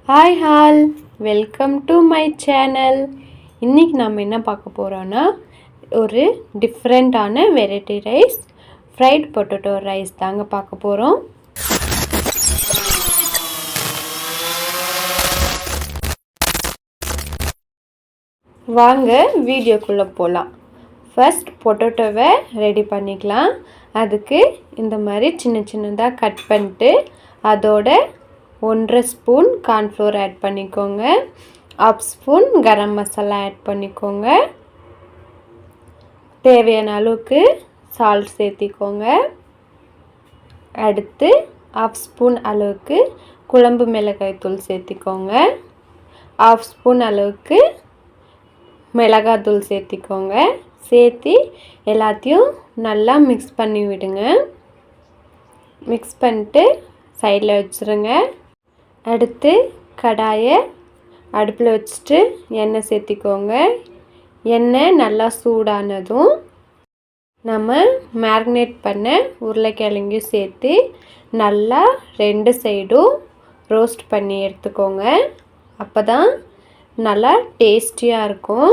Hi hall, welcome to my channel. இன்றைக்கி நம்ம என்ன பார்க்க போகிறோன்னா ஒரு டிஃப்ரெண்ட்டான variety rice, fried potato rice தாங்க பார்க்க போகிறோம். வாங்க வீடியோக்குள்ளே போகலாம். ஃபர்ஸ்ட் பொட்டேட்டோவை ரெடி பண்ணிக்கலாம். அதுக்கு இந்த மாதிரி சின்ன சின்னதாக கட் பண்ணிட்டு அதோட 1.5 ஸ்பூன் கார்ன்ஃப்ளோர் ஆட் பண்ணிக்கோங்க. 1/2 ஸ்பூன் கரம் மசாலா ஆட் பண்ணிக்கோங்க. தேவையான அளவுக்கு சால்ட் சேர்த்திக்கோங்க. அடுத்து 1/2 ஸ்பூன் அளவுக்கு குழம்பு மிளகாய் தூள் சேர்த்திக்கோங்க. 1/2 ஸ்பூன் அளவுக்கு மிளகாத்தூள் சேர்த்திக்கோங்க. சேர்த்து எல்லாத்தையும் நல்லா மிக்ஸ் பண்ணி விடுங்க. மிக்ஸ் பண்ணிட்டு சைடில் வச்சுருங்க. அடுத்து கடாயை அடுப்பில் வச்சுட்டு எண்ணெய் சேர்த்திக்கோங்க. எண்ணெய் நல்லா சூடானதும் நம்ம மேரினேட் பண்ண உருளைக்கிழங்கையும் சேர்த்து நல்லா 2 சைடும் ரோஸ்ட் பண்ணி எடுத்துக்கோங்க. அப்போ தான் நல்லா டேஸ்டியாக இருக்கும்.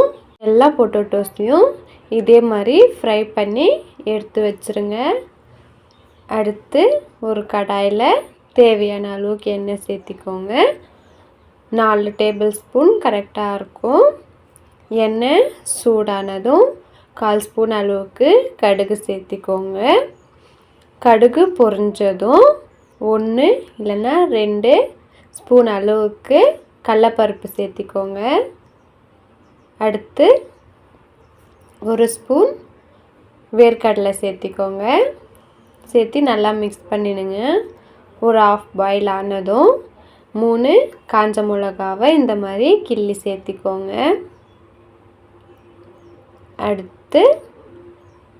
எல்லா பொட்டேட்டோஸையும் இதே மாதிரி ஃப்ரை பண்ணி எடுத்து வச்சுருங்க. அடுத்து ஒரு கடாயில் தேவையான அளவுக்கு எண்ணெய் சேர்த்திக்கோங்க. 4 டேபிள் ஸ்பூன் கரெக்டாக இருக்கும். எண்ணெய் சூடானதும் 1/4 ஸ்பூன் அளவுக்கு கடுகு சேர்த்திக்கோங்க. கடுகு பொரிஞ்சதும் 1 இல்லைன்னா 2 ஸ்பூன் அளவுக்கு கடலைப்பருப்பு சேர்த்திக்கோங்க. அடுத்து 1 ஸ்பூன் வேர்க்கடலை சேர்த்திக்கோங்க. சேர்த்து நல்லா மிக்ஸ் பண்ணிடுங்க. ஒரு 1/2 பாயில் ஆனதும் 3 காஞ்ச மிளகாவை இந்த மாதிரி கிள்ளி சேர்த்திக்கோங்க. அடுத்து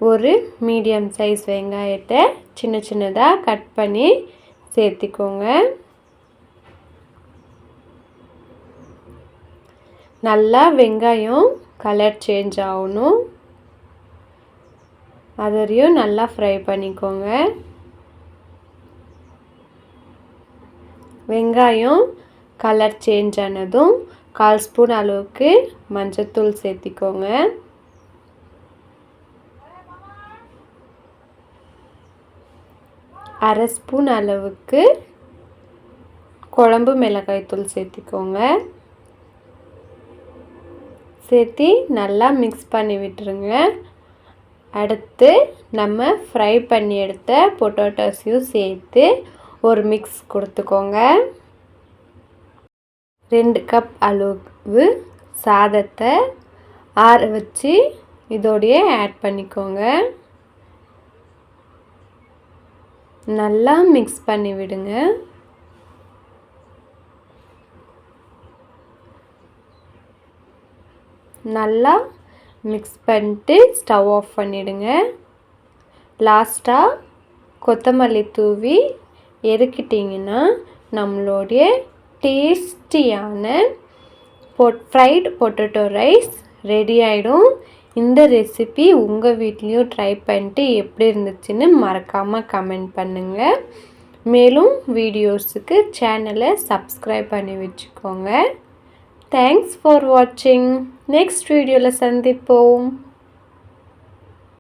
ஒரு மீடியம் சைஸ் வெங்காயத்தை சின்ன சின்னதாக கட் பண்ணி சேர்த்திக்கோங்க. நல்லா வெங்காயம் கலர் சேஞ்ச் ஆகணும். அதையும் நல்லா ஃப்ரை பண்ணிக்கோங்க. வெங்காயம் கலர் சேஞ்ச் ஆனதும் 1/4 ஸ்பூன் அளவுக்கு மஞ்சத்தூள் சேர்த்திக்கோங்க. அரை ஸ்பூன் அளவுக்கு குழம்பு மிளகாய் தூள் சேர்த்திக்கோங்க. சேர்த்து நல்லா மிக்ஸ் பண்ணி விட்டுருங்க. அடுத்து நம்ம ஃப்ரை பண்ணி எடுத்த பொட்டேட்டோஸையும் சேர்த்து ஒரு மிக்ஸ் கொடுத்துக்கோங்க. 2 கப் அளவு சாதத்தை ஆற வச்சு இதோடையே ஆட் பண்ணிக்கோங்க. நல்லா மிக்ஸ் பண்ணி விடுங்க. நல்லா மிக்ஸ் பண்ணிட்டு ஸ்டவ் ஆஃப் பண்ணிவிடுங்க. லாஸ்ட்டாக கொத்தமல்லி தூவி இறக்கிட்டிங்கன்னா நம்மளுடைய டேஸ்டியான ஃப்ரைட் பொட்டேட்டோ ரைஸ் ரெடி ஆகிடும். இந்த ரெசிபி உங்கள் வீட்லேயும் ட்ரை பண்ணிட்டு எப்படி இருந்துச்சுன்னு மறக்காமல் கமெண்ட் பண்ணுங்கள். மேலும் வீடியோஸுக்கு சேனலை சப்ஸ்கிரைப் பண்ணி வச்சுக்கோங்க. தேங்க்ஸ் ஃபார் வாட்சிங். நெக்ஸ்ட் வீடியோவில் சந்திப்போம்.